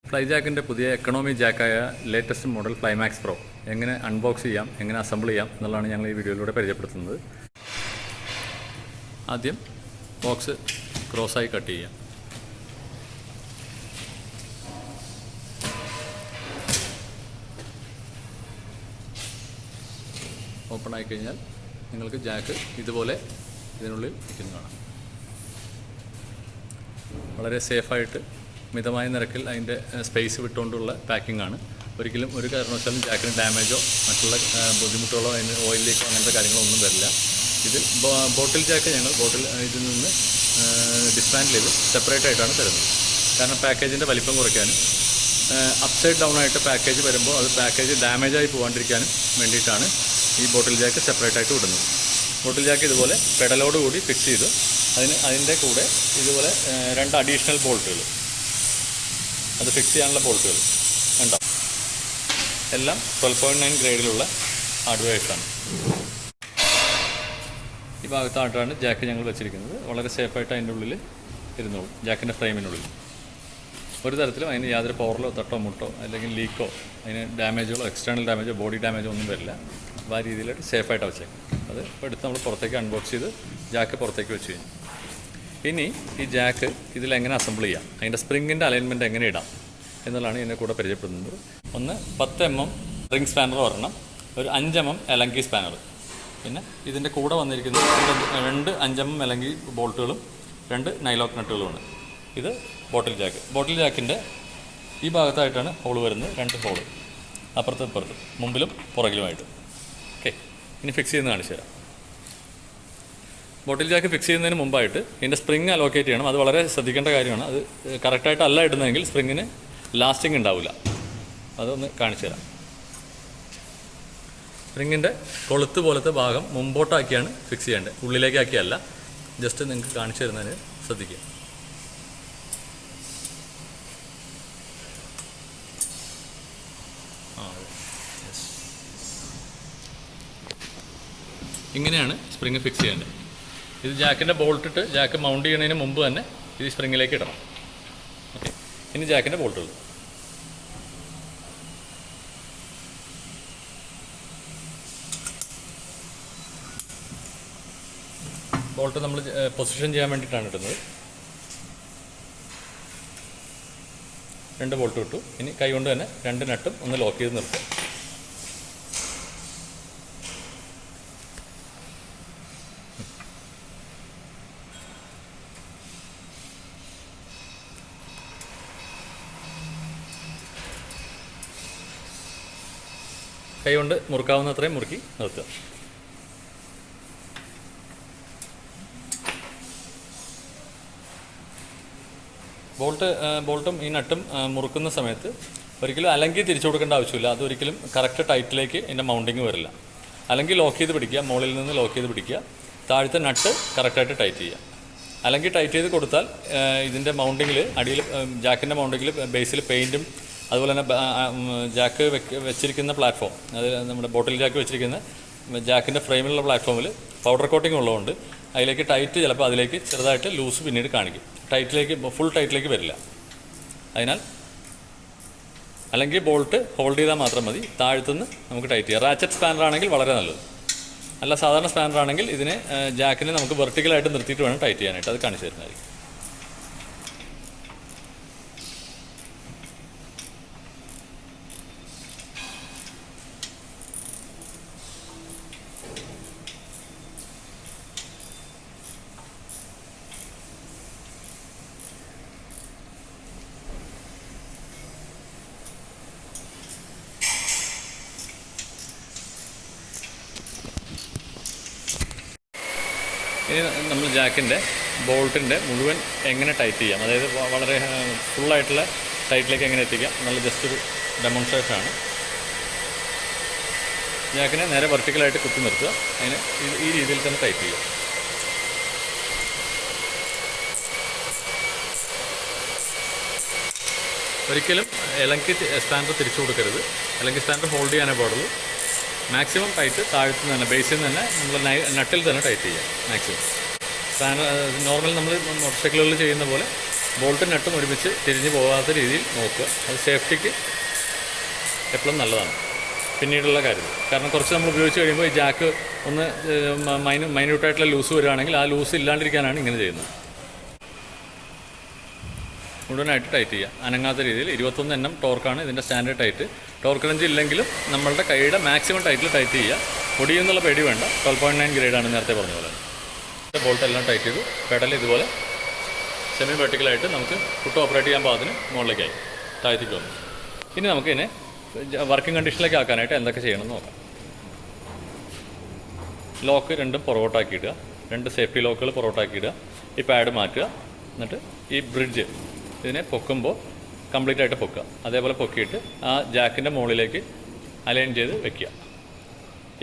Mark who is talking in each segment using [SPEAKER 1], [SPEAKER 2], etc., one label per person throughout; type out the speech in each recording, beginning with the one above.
[SPEAKER 1] ഫ്ലൈജാക്കിൻ്റെ പുതിയ economy ജാക്കായ latest model ഫ്ലൈമാക്സ് pro എങ്ങനെ unbox ചെയ്യാം, എങ്ങനെ അസംബിൾ ചെയ്യാം എന്നുള്ളതാണ് ഞങ്ങൾ ഈ വീഡിയോയിലൂടെ പരിചയപ്പെടുത്തുന്നത്. ആദ്യം ബോക്സ് ക്രോസായി കട്ട് ചെയ്യാം. ഓപ്പൺ ആയിക്കഴിഞ്ഞാൽ നിങ്ങൾക്ക് ജാക്ക് ഇതുപോലെ ഇതിനുള്ളിൽ ഇരിക്കുന്നതാണ്. വളരെ സേഫായിട്ട് മിതമായ നിരക്കിൽ അതിൻ്റെ സ്പേസ് വിട്ടുകൊണ്ടുള്ള പാക്കിംഗ് ആണ്. ഒരിക്കലും ഒരു കാരണവശാലും ജാക്കിന് ഡാമേജോ മറ്റുള്ള ബുദ്ധിമുട്ടുകളോ അതിന് ഓയിൽ ലീക്കോ അങ്ങനത്തെ കാര്യങ്ങളൊന്നും വരില്ല. ഇതിൽ ബോട്ടിൽ ജാക്ക് ഞങ്ങൾ ഇതിൽ നിന്ന് ഡിസ്മാൻഡിൽ ചെയ്ത് സെപ്പറേറ്റ് ആയിട്ടാണ് തരുന്നത്. കാരണം പാക്കേജിൻ്റെ വലിപ്പം കുറയ്ക്കാനും അപ്സൈഡ് ഡൗൺ ആയിട്ട് പാക്കേജ് വരുമ്പോൾ അത് പാക്കേജ് ഡാമേജായി പോകാണ്ടിരിക്കാനും വേണ്ടിയിട്ടാണ് ഈ ബോട്ടിൽ ജാക്ക് സെപ്പറേറ്റ് ആയിട്ട് വിടുന്നത്. ബോട്ടിൽ ജാക്ക് ഇതുപോലെ പെഡലോട് കൂടി ഫിക്സ് ചെയ്ത് അതിൻ്റെ കൂടെ ഇതുപോലെ 2 അഡീഷണൽ ബോൾട്ടുകൾ, അത് ഫിക്സ് ചെയ്യാനുള്ള ബോൾട്ടുകൾ ഉണ്ടാവും. എല്ലാം 12.9 ഗ്രേഡിലുള്ള ഹാർഡ്വെയർസാണ്. ഈ ഭാഗത്തായിട്ടാണ് ജാക്ക് ഞങ്ങൾ വെച്ചിരിക്കുന്നത്. വളരെ സേഫായിട്ട് അതിൻ്റെ ഉള്ളിൽ ഇരുന്നോളും, ജാക്കിൻ്റെ ഫ്രെയിമിനുള്ളിൽ. ഒരു തരത്തിലും അതിന് യാതൊരു പവറിലോ തട്ടോ മുട്ടോ അല്ലെങ്കിൽ ലീക്കോ അതിന് ഡാമേജുകളോ എക്സ്റ്റേണൽ ഡാമേജോ ബോഡി ഡാമേജോ ഒന്നും വരില്ല. അപ്പോൾ ആ രീതിയിലായിട്ട് സേഫായിട്ടാണ് വെച്ചേക്കും. അത് എടുത്ത് നമ്മൾ പുറത്തേക്ക് അൺബോക്സ് ചെയ്ത് ജാക്ക് പുറത്തേക്ക് വെച്ച് കഴിഞ്ഞു. ഇനി ഈ ജാക്ക് ഇതിലെങ്ങനെ അസംബിൾ ചെയ്യാം, അതിൻ്റെ സ്പ്രിങ്ങിൻ്റെ അലൈൻമെൻറ്റ് എങ്ങനെ ഇടാം എന്നുള്ളതാണ് ഇതിനെ കൂടെ പരിചയപ്പെടുന്നത്. ഒന്ന് 10 mm റിംഗ് സ്പാനർ ഒരെണ്ണം, ഒരു 5 mm എലങ്കി സ്പാനർ, പിന്നെ ഇതിൻ്റെ കൂടെ വന്നിരിക്കുന്നത് 2 5 mm എലങ്കി ബോൾട്ടുകളും 2 നൈലോക്ക് നട്ടുകളുമാണ്. ഇത് ബോട്ടിൽ ജാക്ക്. ബോട്ടിൽ ജാക്കിൻ്റെ ഈ ഭാഗത്തായിട്ടാണ് ഹോൾ വരുന്നത്, 2 ഹോള് അപ്പുറത്തും ഇപ്പുറത്തും, മുമ്പിലും പുറകിലുമായിട്ട്. ഓക്കെ, ഇനി ഫിക്സ് ചെയ്യുന്നത് കാണിച്ചു തരാം. ബോട്ടിൽ ജാക്ക് ഫിക്സ് ചെയ്യുന്നതിന് മുമ്പായിട്ട് ഇതിൻ്റെ സ്പ്രിങ് അലോക്കേറ്റ് ചെയ്യണം. അത് വളരെ ശ്രദ്ധിക്കേണ്ട കാര്യമാണ്. അത് കറക്റ്റായിട്ടല്ല ഇടുന്നതെങ്കിൽ സ്പ്രിങ്ങിന് ലാസ്റ്റിംഗ് ഉണ്ടാവില്ല. അതൊന്ന് കാണിച്ചു തരാം. സ്പ്രിങ്ങിൻ്റെ കൊളുത്ത് പോലത്തെ ഭാഗം മുമ്പോട്ടാക്കിയാണ് ഫിക്സ് ചെയ്യേണ്ടത്, ഉള്ളിലേക്കാക്കിയല്ല. ജസ്റ്റ് നിങ്ങൾക്ക് കാണിച്ചു തരുന്നതിന് ശ്രദ്ധിക്കുക. ഇങ്ങനെയാണ് സ്പ്രിങ് ഫിക്സ് ചെയ്യേണ്ടത്. ഇത് ജാക്കിൻ്റെ ബോൾട്ടിട്ട് ജാക്ക് മൗണ്ട് ചെയ്യുന്നതിന് മുമ്പ് തന്നെ ഇത് സ്പ്രിങ്ങിലേക്ക് ഇടണം. ഓക്കെ, ഇനി ജാക്കിൻ്റെ ബോൾട്ടുകൾ. ബോൾട്ട് നമ്മൾ പൊസിഷൻ ചെയ്യാൻ വേണ്ടിയിട്ടാണ് ഇടുന്നത്. 2 ബോൾട്ട് ഇട്ടു. ഇനി കൈ കൊണ്ട് തന്നെ 2 നട്ടും ഒന്ന് ലോക്ക് ചെയ്ത് നിർത്തുക. കൈ കൊണ്ട് മുറുക്കാവുന്ന അത്രയും മുറുക്കി നിർത്തുക. ബോൾട്ടും ഈ നട്ടും മുറുക്കുന്ന സമയത്ത് ഒരിക്കലും അലങ്കി തിരിച്ചു കൊടുക്കേണ്ട ആവശ്യമില്ല. അതൊരിക്കലും കറക്റ്റ് ടൈറ്റിലേക്ക് ഇതിൻ്റെ മൗണ്ടിങ് വരില്ല. അല്ലെങ്കിൽ ലോക്ക് ചെയ്ത് പിടിക്കുക, മുകളിൽ നിന്ന് ലോക്ക് ചെയ്ത് പിടിക്കുക, താഴത്തെ നട്ട് കറക്റ്റായിട്ട് ടൈറ്റ് ചെയ്യുക. അല്ലെങ്കിൽ ടൈറ്റ് ചെയ്ത് കൊടുത്താൽ ഇതിൻ്റെ മൗണ്ടിങ്ങിൽ, അടിയിൽ ജാക്കിൻ്റെ മൗണ്ടിങ്ങിൽ ബേസിൽ പെയിൻറ്റും അതുപോലെ തന്നെ ജാക്ക് വെച്ചിരിക്കുന്ന പ്ലാറ്റ്ഫോം, അത് നമ്മുടെ ബോട്ടിൽ ജാക്ക് വെച്ചിരിക്കുന്ന ജാക്കിൻ്റെ ഫ്രെയിമിലുള്ള പ്ലാറ്റ്ഫോമിൽ പൗഡർ കോട്ടിംഗ് ഉള്ളതുകൊണ്ട് അതിലേക്ക് ടൈറ്റ് ചിലപ്പോൾ അതിലേക്ക് ചെറുതായിട്ട് ലൂസ് പിന്നീട് കാണിക്കും. ഫുൾ ടൈറ്റിലേക്ക് വരില്ല. അതിനാൽ അല്ലെങ്കിൽ ബോൾട്ട് ഹോൾഡ് ചെയ്താൽ മാത്രം മതി, താഴ്ത്തുനിന്ന് നമുക്ക് ടൈറ്റ് ചെയ്യാം. റാച്ചറ്റ് സ്പാനർ ആണെങ്കിൽ വളരെ നല്ലത്. അല്ല സാധാരണ സ്പാനർ ആണെങ്കിൽ ഇതിനെ ജാക്കിനെ നമുക്ക് വെർട്ടിക്കലായിട്ട് നിർത്തിയിട്ട് വേണം ടൈറ്റ് ചെയ്യാനായിട്ട്. അത് കാണിച്ചു തരുന്നതായിരിക്കും. ഇനി നമ്മൾ ജാക്കിൻ്റെ ബോൾട്ടിൻ്റെ മുഴുവൻ എങ്ങനെ ടൈറ്റ് ചെയ്യാം, അതായത് വളരെ ഫുള്ളായിട്ടുള്ള ടൈറ്റിലേക്ക് എങ്ങനെ എത്തിക്കാം എന്നുള്ള ജസ്റ്റ് ഒരു ഡെമോൺസ്ട്രേഷനാണ്. ജാക്കിനെ നേരെ വെർട്ടിക്കലായിട്ട് കുത്തി നിർത്തുക. അതിന് ഈ രീതിയിൽ തന്നെ ടൈറ്റ് ചെയ്യുക. ഒരിക്കലും ഇലങ്കി സ്പാനർ തിരിച്ചു കൊടുക്കരുത്, അല്ലെങ്കിൽ സ്പാനർ ഹോൾഡ് ചെയ്യാനേ പാടുള്ളൂ. മാക്സിമം ടൈറ്റ് താഴത്തു നിന്ന് തന്നെ, ബേസിൽ നിന്ന് തന്നെ നമ്മൾ നട്ടിൽ തന്നെ ടൈറ്റ് ചെയ്യുക മാക്സിമം. നോർമൽ നമ്മൾ മോട്ടോർ സൈക്കിളുകളിൽ ചെയ്യുന്ന പോലെ ബോൾട്ടും നട്ടും ഒരുമിച്ച് തിരിഞ്ഞു പോകാത്ത രീതിയിൽ നോക്കുക. അത് സേഫ്റ്റിക്ക് എപ്പോഴും നല്ലതാണ് പിന്നീടുള്ള കാര്യത്തിൽ. കാരണം കുറച്ച് നമ്മൾ ഉപയോഗിച്ച് കഴിയുമ്പോൾ ഈ ജാക്ക് ഒന്ന് മൈന്യൂട്ടായിട്ടുള്ള ലൂസ് വരികയാണെങ്കിൽ ആ ലൂസ് ഇല്ലാണ്ടിരിക്കാനാണ് ഇങ്ങനെ ചെയ്യുന്നത്. മുഴുവനായിട്ട് ടൈറ്റ് ചെയ്യുക, അനങ്ങാത്ത രീതിയിൽ. 21 NM ടോർക്കാണ് ഇതിൻ്റെ സ്റ്റാൻഡേർഡ് ടൈറ്റ്. ടോർക്ക് റേഞ്ച് ഇല്ലെങ്കിലും നമ്മളുടെ കൈയുടെ മാക്സിമം ടൈറ്റിൽ ടൈറ്റ് ചെയ്യുക. ഒടിയെന്നുള്ള പേടി വേണ്ട. 12.9 ഗ്രേഡാണ് നേരത്തെ പറഞ്ഞ പോലെ. ബോൾട്ട് എല്ലാം ടൈറ്റ് ചെയ്തു. പെഡൽ ഇതുപോലെ സെമി വെർട്ടിക്കലായിട്ട് നമുക്ക് ഫുട്ട് ഓപ്പറേറ്റ് ചെയ്യാൻ പാകത്തിന് മുകളിലേക്കായി താഴ്ത്തിക്ക് വന്നു. ഇനി നമുക്കിതിനെ വർക്കിംഗ് കണ്ടീഷനിലേക്ക് ആക്കാനായിട്ട് എന്തൊക്കെ ചെയ്യണമെന്ന് നോക്കാം. ലോക്ക് രണ്ടും പുറകോട്ടാക്കിയിടുക. 2 സേഫ്റ്റി ലോക്കുകൾ പുറകോട്ടാക്കിയിടുക. ഈ പാഡ് മാറ്റുക. എന്നിട്ട് ഈ ബ്രിഡ്ജ് ഇതിനെ പൊക്കുമ്പോൾ കംപ്ലീറ്റ് ആയിട്ട് പൊക്കുക. അതേപോലെ പൊക്കിയിട്ട് ആ ജാക്കിൻ്റെ മുകളിലേക്ക് അലൈൻ ചെയ്ത് വെക്കുക.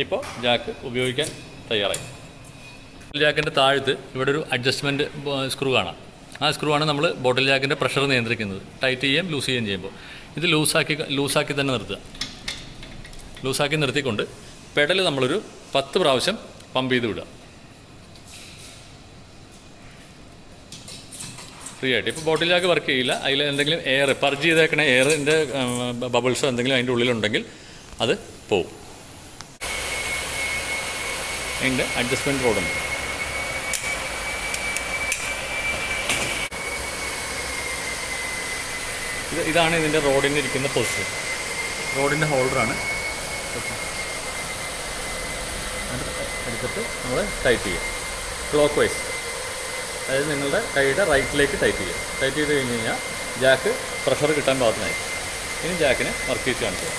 [SPEAKER 1] ഇപ്പോൾ ജാക്ക് ഉപയോഗിക്കാൻ തയ്യാറായി. ജാക്കിൻ്റെ താഴത്ത് ഇവിടെ ഒരു അഡ്ജസ്റ്റ്മെൻറ്റ് സ്ക്രൂ കാണാം. ആ സ്ക്രൂ ആണ് നമ്മൾ ബോട്ടിൽ ജാക്കിൻ്റെ പ്രഷർ നിയന്ത്രിക്കുന്നത്. ടൈറ്റ് ചെയ്യുകയും ലൂസ് ചെയ്യുകയും ചെയ്യുമ്പോൾ ഇത് ലൂസാക്കി തന്നെ നിർത്തുക. ലൂസാക്കി നിർത്തിക്കൊണ്ട് പെഡൽ നമ്മളൊരു 10 പ്രാവശ്യം പമ്പ് ചെയ്ത് വിടുക ഫ്രീ ആയിട്ട്. ഇപ്പോൾ ബോട്ടിൽ ജാക്ക് വർക്ക് ചെയ്യില്ല. അതിൽ എന്തെങ്കിലും എയർ പർജ് ചെയ്തേക്കണ എയറിൻ്റെ ബബിൾസോ എന്തെങ്കിലും അതിൻ്റെ ഉള്ളിലുണ്ടെങ്കിൽ അത് പോവും. അതിൻ്റെ അഡ്ജസ്റ്റ്മെൻറ്റ് റോഡുണ്ട്. ഇതാണ് ഇതിൻ്റെ റോഡിന് ഇരിക്കുന്ന പൊസിഷൻ. റോഡിൻ്റെ ഹോൾഡറാണ്. എടുത്തിട്ട് നമ്മൾ ടൈറ്റ് ചെയ്യുക ക്ലോക്ക് വൈസ്. അതായത് നിങ്ങളുടെ കൈയുടെ റൈറ്റിലേക്ക് ടൈറ്റ് ചെയ്യുക. ടൈറ്റ് ചെയ്ത് കഴിഞ്ഞ് കഴിഞ്ഞാൽ ജാക്ക് പ്രഷർ കിട്ടാൻ പാകത്തിനായി. ഇനി ജാക്കിനെ വർക്ക് ചെയ്ത് കാണിക്കുക.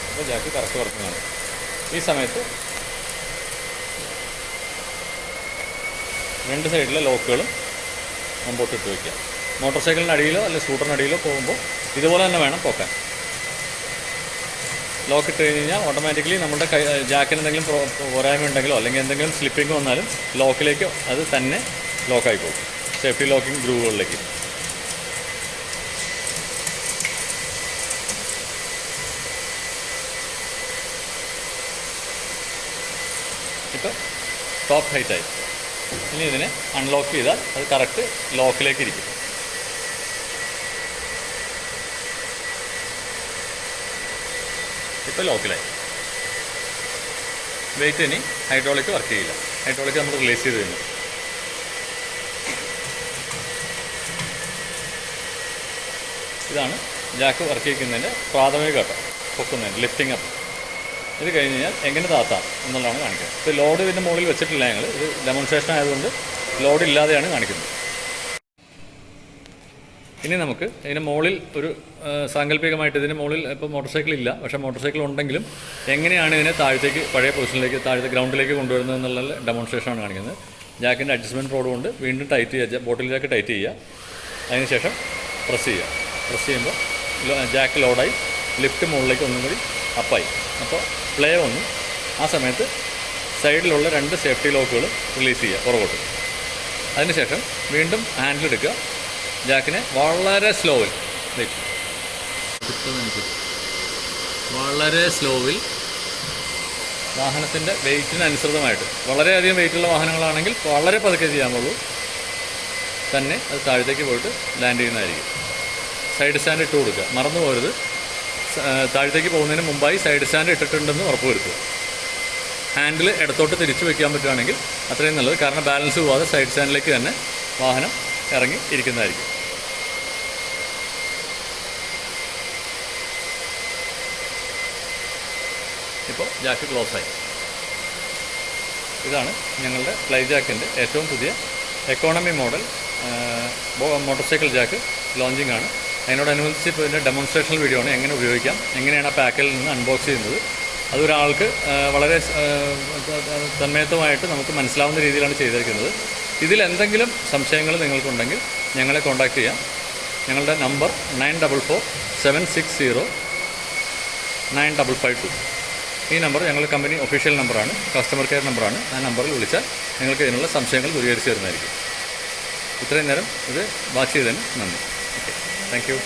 [SPEAKER 1] അപ്പോൾ ജാക്ക് കറക്റ്റ് വർക്കിംഗ്. ഈ സമയത്ത് 2 സൈഡിലെ ലോക്കുകളും മുമ്പോട്ട് ഇട്ട് വയ്ക്കുക. മോട്ടോർ സൈക്കിളിൻ്റെ അടിയിലോ അല്ലെങ്കിൽ സ്കൂട്ടറിൻ്റെ അടിയിലോ പോകുമ്പോൾ ഇതുപോലെ തന്നെ വേണം പോക്കാൻ. ലോക്ക് ഇട്ട് കഴിഞ്ഞ് കഴിഞ്ഞാൽ ഓട്ടോമാറ്റിക്കലി നമ്മുടെ ജാക്കിന് എന്തെങ്കിലും പോരായ്മ ഉണ്ടെങ്കിലോ അല്ലെങ്കിൽ എന്തെങ്കിലും സ്ലിപ്പിംഗ് വന്നാലും ലോക്കിലേക്ക് അത് തന്നെ ലോക്കായി പോകും. സേഫ്റ്റി ലോക്കിംഗ് ഗ്രൂവുകളിലേക്ക്. ഇപ്പോൾ ടോപ്പ് ഹൈറ്റായി. ഇനി ഇതിനെ അൺലോക്ക് ചെയ്താൽ അത് കറക്റ്റ് ലോക്കിലേക്ക് ഇരിക്കും. ഇപ്പോൾ ലോക്കിലായി. വെയിറ്റ് ഇനി ഹൈഡ്രോളിക് വർക്ക് ചെയ്യില്ല. ഹൈഡ്രോളിക് നമ്മൾ റിലീസ് ചെയ്ത് കഴിഞ്ഞു. ഇതാണ് ജാക്ക് വർക്ക് ചെയ്യിക്കുന്നതിൻ്റെ പ്രാഥമിക ഘട്ടം, പൊക്കുന്നതിന് ലിഫ്റ്റിംഗ് അപ്പ്. ഇത് കഴിഞ്ഞ് കഴിഞ്ഞാൽ എങ്ങനെ താത്താം എന്നുള്ളതാണ് കാണിക്കുന്നത്. ഇപ്പോൾ ലോഡ് ഇതിൻ്റെ മുകളിൽ വെച്ചിട്ടില്ല ഞങ്ങൾ. ഇത് ഡെമോൺസ്ട്രേഷൻ ആയതുകൊണ്ട് ലോഡ് ഇല്ലാതെയാണ് കാണിക്കുന്നത്. ഇനി നമുക്ക് ഇതിന് മുകളിൽ ഒരു സാങ്കല്പികമായിട്ട് ഇതിന് മുകളിൽ ഇപ്പോൾ മോട്ടോർ സൈക്കിൾ ഇല്ല, പക്ഷേ മോട്ടോർ സൈക്കിൾ ഉണ്ടെങ്കിലും എങ്ങനെയാണ് ഇതിനെ താഴത്തേക്ക് പഴയ പൊസിഷനിലേക്ക് താഴത്തെ ഗ്രൗണ്ടിലേക്ക് കൊണ്ടുവരുന്നത് എന്നുള്ള ഡെമോൺസ്ട്രേഷനാണ് കാണിക്കുന്നത്. ജാക്കിൻ്റെ അഡ്ജസ്റ്റ്മെൻറ്റ് റോഡ് കൊണ്ട് വീണ്ടും ടൈറ്റ് ചെയ്യുക. ബോട്ടിൽ ജാക്ക് ടൈറ്റ് ചെയ്യുക. അതിനുശേഷം പ്രസ് ചെയ്യുക. പ്രസ് ചെയ്യുമ്പോൾ ജാക്ക് ലോഡായി. ലിഫ്റ്റ് മുകളിലേക്ക് ഒന്നും കൂടി അപ്പായി. അപ്പോൾ പ്ലേ വന്നു. ആ സമയത്ത് സൈഡിലുള്ള 2 സേഫ്റ്റി ലോക്കുകൾ റിലീസ് ചെയ്യുക പുറകോട്ട്. അതിനുശേഷം വീണ്ടും ഹാൻഡിൽ എടുക്കുക. ജാക്കിനെ വളരെ സ്ലോവിൽ വാഹനത്തിൻ്റെ വെയ്റ്റിനനുസൃതമായിട്ട്, വളരെയധികം വെയിറ്റുള്ള വാഹനങ്ങളാണെങ്കിൽ വളരെ പതുക്കെ ചെയ്യാനുള്ളൂ, തന്നെ അത് താഴത്തേക്ക് പോയിട്ട് ലാൻഡ് ചെയ്യുന്നതായിരിക്കും. സൈഡ് സ്റ്റാൻഡ് ഇട്ട് കൊടുക്കുക. മറന്നു പോകരുത്. താഴത്തേക്ക് പോകുന്നതിന് മുമ്പായി സൈഡ് സ്റ്റാൻഡ് ഇട്ടിട്ടുണ്ടെന്ന് ഉറപ്പ് വരുത്തുക. ഹാൻഡിൽ ഇടത്തോട്ട് തിരിച്ചു വയ്ക്കാൻ പറ്റുകയാണെങ്കിൽ അത്രയും നല്ലത്. കാരണം ബാലൻസ് പോകാതെ സൈഡ് സ്റ്റാൻഡിലേക്ക് തന്നെ വാഹനം ഇറങ്ങി ഇരിക്കുന്നതായിരിക്കും. ഇപ്പോൾ ജാക്ക് ക്ലോസായി. ഇതാണ് ഞങ്ങളുടെ ഫ്ലൈജാക്കിൻ്റെ ഏറ്റവും പുതിയ economy model motor cycle Jack launching ആണ്. അതിനോടനുബന്ധിച്ച് ഇപ്പോൾ ഇതിൻ്റെ ഡെമോൺസ്ട്രേഷണൽ വീഡിയോ ആണ്. എങ്ങനെ ഉപയോഗിക്കാം, എങ്ങനെയാണ് ആ പാക്കിൽ നിന്ന് അൺബോക്സ് ചെയ്യുന്നത്, അതൊരാൾക്ക് വളരെ തന്മയത്വമായിട്ട് നമുക്ക് മനസ്സിലാവുന്ന രീതിയിലാണ് ചെയ്തിരിക്കുന്നത്. ഇതിൽ എന്തെങ്കിലും സംശയങ്ങൾ നിങ്ങൾക്കുണ്ടെങ്കിൽ ഞങ്ങളെ കോൺടാക്റ്റ് ചെയ്യാം. ഞങ്ങളുടെ നമ്പർ 9447609552. ഈ നമ്പർ ഞങ്ങളുടെ കമ്പനി ഒഫീഷ്യൽ നമ്പറാണ്, കസ്റ്റമർ കെയർ നമ്പറാണ്. ആ നമ്പറിൽ വിളിച്ചാൽ നിങ്ങൾക്ക് ഇതിനുള്ള സംശയങ്ങൾ ദൂരീകരിച്ച് തരുന്നതായിരിക്കും. ഇത്രയും നേരം ഇത് വാച്ച് ചെയ്തതിന് നന്ദി. Okay, thank you.